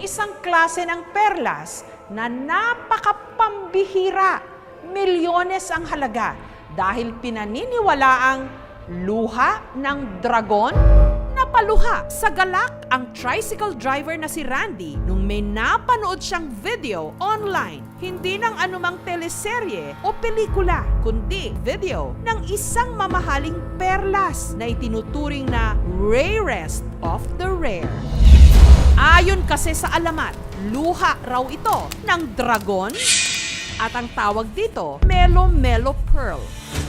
isang klase ng perlas na napakapambihira. Milyones ang halaga dahil pinaniniwalaang luha ng dragon. Napaluha sa galak ang tricycle driver na si Randy nung may napanood siyang video online. Hindi ng anumang teleserye o pelikula, kundi video ng isang mamahaling perlas na itinuturing na rarest of the rare. Ayon kasi sa alamat, luha raw ito ng dragon at ang tawag dito, Melo Melo Pearl.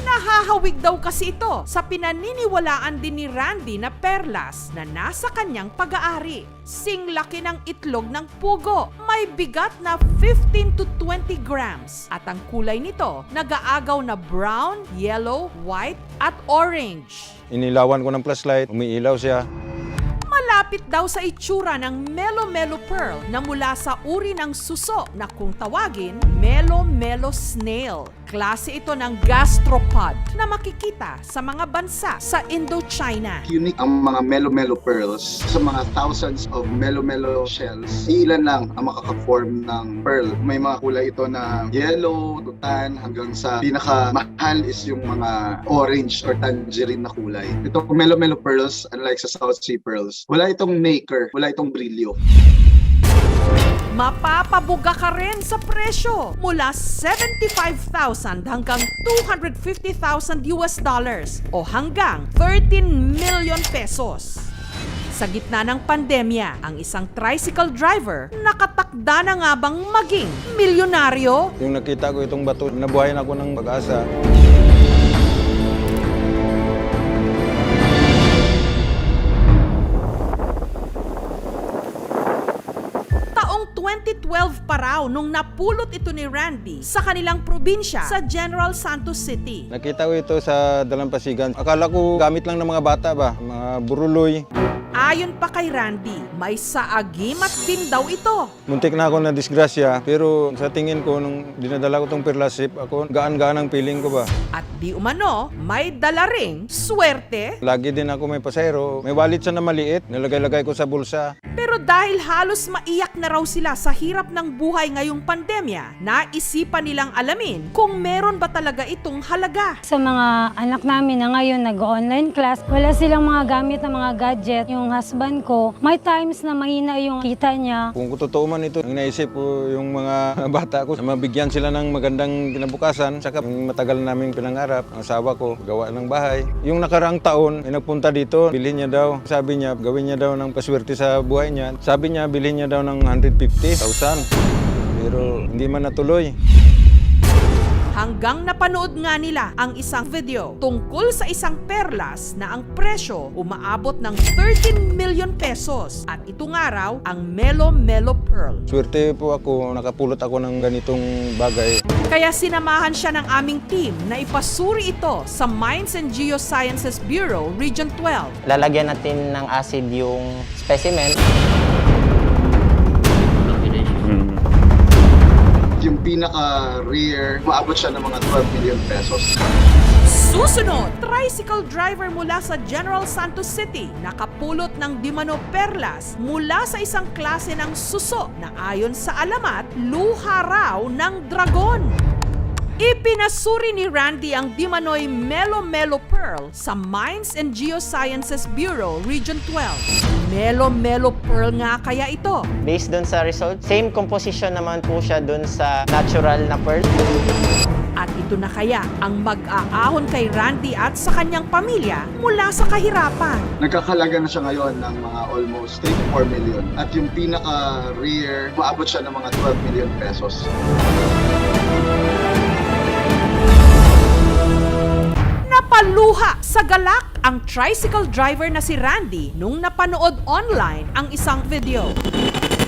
Nahahawig daw kasi ito sa pinaniniwalaan din ni Randy na perlas na nasa kanyang pag-aari. Singlaki ng itlog ng pugo, may bigat na 15 to 20 grams at ang kulay nito nag-aagaw na brown, yellow, white at orange. Inilawan ko ng flashlight, umiilaw siya. Malapit daw sa itsura ng Melo Melo Pearl na mula sa uri ng suso na kung tawagin, Melo Melo Snail. Klase ito ng gastropod na makikita sa mga bansa sa Indochina. Unique ang mga Melo Melo pearls. Sa mga thousands of Melo Melo shells, ilan lang ang makaka-form ng pearl. May mga kulay ito na yellow, tutan, hanggang sa pinakamahal is yung mga orange or tangerine na kulay. Itong Melo Melo pearls, unlike sa South Sea pearls, wala itong nacre, wala itong brilyo. Mapapabuga ka rin sa presyo mula 75,000 hanggang 250,000 US dollars o hanggang 13 million pesos. Sa gitna ng pandemya, ang isang tricycle driver nakatakda na nga bang maging milyonaryo? Yung nakita ko itong bato, nabuhayan ako ng pag-asa. Taong 2012 pa raw nung napulot ito ni Randy sa kanilang probinsya sa General Santos City. Nakita ko ito sa Dalampasigan. Akala ko gamit lang ng mga bata ba, mga buruloy. Ayon pa kay Randy, may saagimat din daw ito. Muntik na ako na disgrasya, pero sa tingin ko, nung dinadala ko itong perlasip, ako gaan-gaan ang feeling ko ba. At di umano, may dala ring swerte. Lagi din ako may pasahero, may wallet siya na maliit, nilagay-lagay ko sa bulsa. Pero dahil halos maiyak na raw sila sa hirap ng buhay ngayong pandemya, naisipan nilang alamin kung meron ba talaga itong halaga. Sa mga anak namin na ngayon nag-online class, wala silang mga gamit na mga gadget. Yung husband ko, may times na mahina yung kita niya. Kung totoo man ito, ang naisip ko yung mga bata ko, na mabigyan sila ng magandang kinabukasan, saka yung matagal naming pinangarap, ang asawa ko, gawa ng bahay. Yung nakaraang taon, may nagpunta dito, bilhin niya daw. Sabi niya, gawin niya daw ng paswerte sa buhay niya. Sabi niya, bilhin niya daw ng 150,000. Pero hindi man natuloy. Hanggang napanood nga nila ang isang video tungkol sa isang perlas na ang presyo umaabot ng 13 million pesos. At ito nga raw ang Melo Melo Pearl. Swerte po ako, nakapulot ako ng ganitong bagay. Kaya sinamahan siya ng aming team na ipasuri ito sa Mines and Geosciences Bureau Region 12. Lalagyan natin ng acid yung specimen. Yung pinaka-rare, maabot siya ng mga 12 million pesos. Susunod, tricycle driver mula sa General Santos City nakapulot ng Dimano Perlas mula sa isang klase ng suso na ayon sa alamat, luha raw ng dragon. Ipinasuri ni Randy ang Dimanoy Melo Melo Pearl sa Mines and Geosciences Bureau Region 12. Melo Melo Pearl nga kaya ito. Based dun sa result, same composition naman po siya dun sa natural na pearl. At ito na kaya ang mag-aahon kay Randy at sa kanyang pamilya mula sa kahirapan. Nagkakalaga na siya ngayon ng mga almost 3 to 4 million. At yung pinaka-rare, maabot siya ng mga 12 million pesos. Napaluha sa galak ang tricycle driver na si Randy nung napanood online ang isang video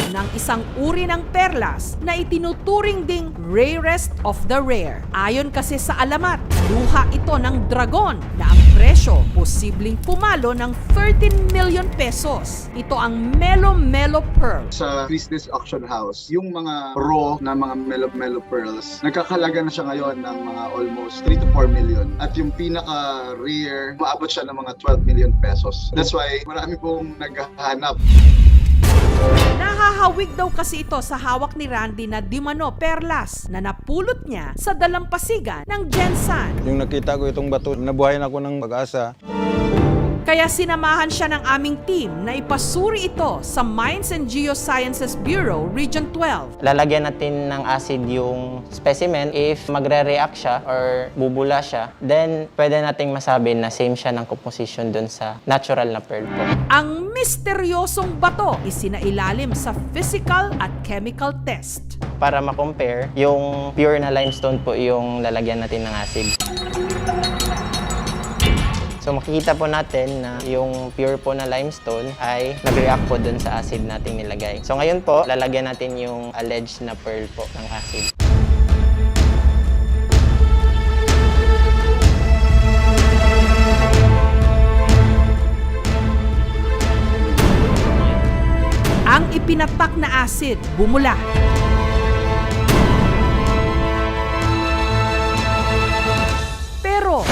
ng isang uri ng perlas na itinuturing ding rarest of the rare. Ayon kasi sa alamat, luha ito ng dragon na ang presyo posibleng pumalo ng 13 million pesos. Ito ang Melo Melo Pearl. Sa Christie's Auction House, yung mga raw na mga Melo Melo pearls, nagkakalaga na siya ngayon ng mga almost 3 to 4 million. At yung pinaka-rare, maabot siya ng mga 12 million pesos. That's why marami pong naghahanap. Nahahawig daw kasi ito sa hawak ni Randy na dimano perlas na napulot niya sa dalampasigan ng Gensan. Yung nakita ko itong bato, nabuhayan ako ng pag-asa. Kaya sinamahan siya ng aming team na ipasuri ito sa Mines and Geosciences Bureau, Region 12. Lalagyan natin ng acid yung specimen. If magre-react siya or bubula siya, then pwede nating masabi na same siya ng composition dun sa natural na pearl po. Ang misteryosong bato isinailalim sa physical at chemical test. Para ma-compare, yung pure na limestone po yung lalagyan natin ng acid. So makikita po natin na yung pure po na limestone ay nag-react po dun sa acid nating nilagay. So ngayon po, lalagyan natin yung alleged na pearl po ng acid. Ang ipinatak na acid bumula. Pero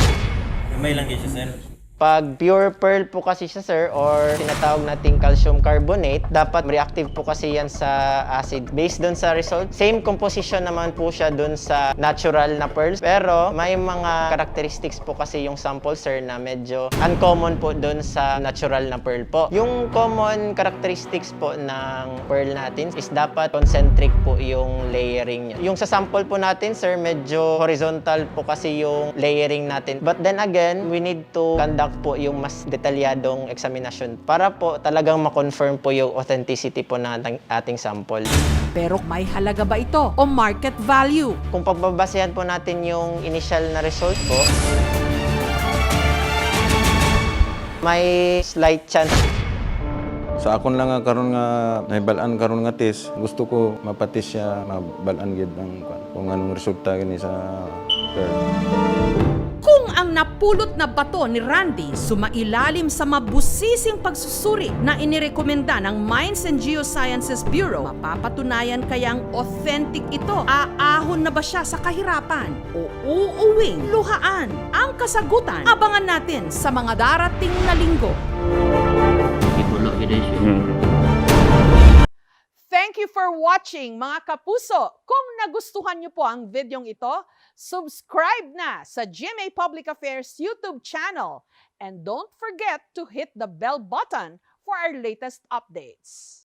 May lang siya, sir. Pag pure pearl po kasi siya, sir, or tinatawag nating calcium carbonate, dapat reactive po kasi yan sa acid. Based dun sa result, same composition naman po siya dun sa natural na pearls. Pero may mga characteristics po kasi yung sample, sir, na medyo uncommon po dun sa natural na pearl po. Yung common characteristics po ng pearl natin is dapat concentric po yung layering niya. Yung sa sample po natin, sir, medyo horizontal po kasi yung layering natin. But then again, we need to conduct po yung mas detalyadong examination para po talagang ma-confirm po yung authenticity po ng ating sample. Pero may halaga ba ito o market value? Kung pagbabasehan po natin yung initial na result po, may slight chance. Sa akon lang nga karon nga nahibalaan karon nga test, gusto ko mapatis siya mabalaan gid ang kung anong resulta gani sa pearl. Kung ang napulot na bato ni Randy sumailalim sa mabusising pagsusuri na inirekomenda ng Mines and Geosciences Bureau, mapapatunayan kayang authentic ito? Aahon na ba siya sa kahirapan? O uuwing luhaan? Ang kasagutan, abangan natin sa mga darating na linggo. Ibulo, gede siya. Thank you for watching, mga kapuso. Kung nagustuhan niyo po ang videong ito, subscribe na sa GMA Public Affairs YouTube channel. And don't forget to hit the bell button for our latest updates.